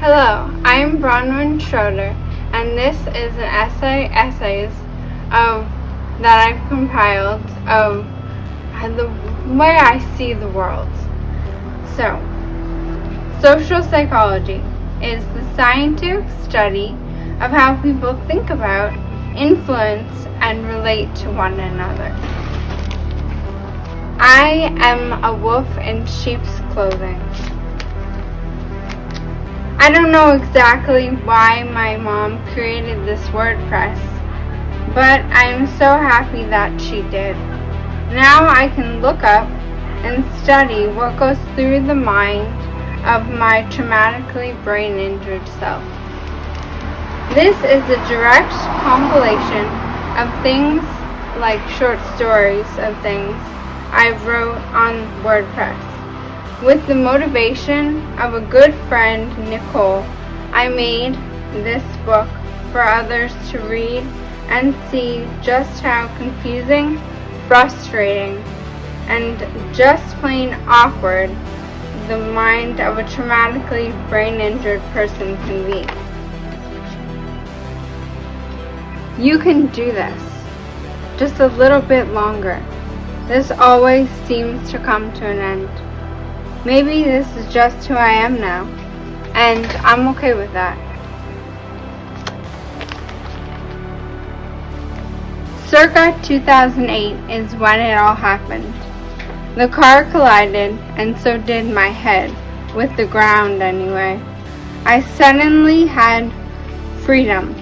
Hello, I'm Bronwyn and this is an essays that I've compiled of the way I see the world. So, social psychology is the scientific study of how people think about, influence, and relate to one another. I am a wolf in sheep's clothing. I don't know exactly why my mom created this WordPress, but I'm so happy that she did. Now I can look up and study what goes through the mind of my traumatically brain-injured self. This is a direct compilation of things like short stories of things I wrote on WordPress. With the motivation of a good friend, Nicole, I made this book for others to read and see just how confusing, frustrating, and just plain awkward the mind of a traumatically brain-injured person can be. You can do this, just a little bit longer. This always seems to come to an end. Maybe this is just who I am now, and I'm okay with that. Circa 2008 is when it all happened. The car collided, and so did my head, with the ground anyway. I suddenly had freedom.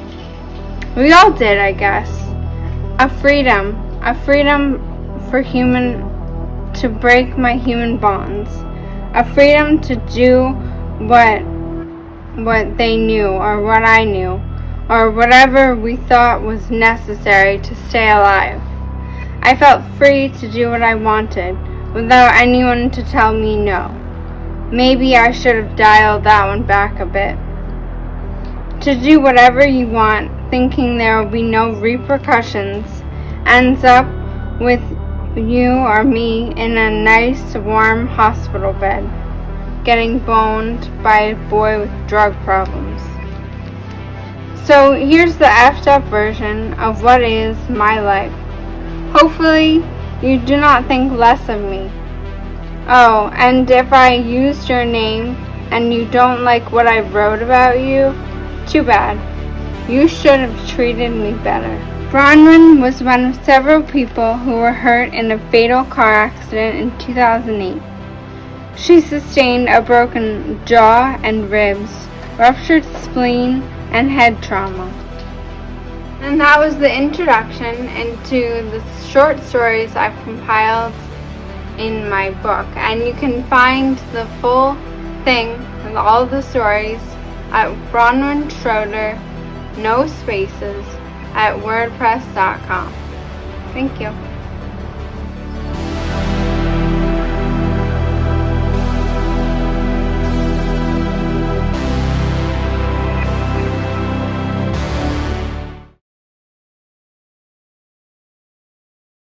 We all did, I guess. A freedom for to break my human bonds. A freedom to do what they knew, or what I knew, or whatever we thought was necessary to stay alive. I felt free to do what I wanted, without anyone to tell me no. Maybe I should have dialed that one back a bit. To do whatever you want, thinking there will be no repercussions, ends up with you or me in a nice warm hospital bed, getting boned by a boy with drug problems. So here's the effed up version of what is my life. Hopefully you do not think less of me. Oh, and if I used your name and you don't like what I wrote about you, too bad. You should have treated me better. Bronwyn was one of several people who were hurt in a fatal car accident in 2008. She sustained a broken jaw and ribs, ruptured spleen, and head trauma. And that was the introduction into the short stories I've compiled in my book. And you can find the full thing with all the stories at Bronwyn Schroeder, no spaces, at wordpress.com. Thank you.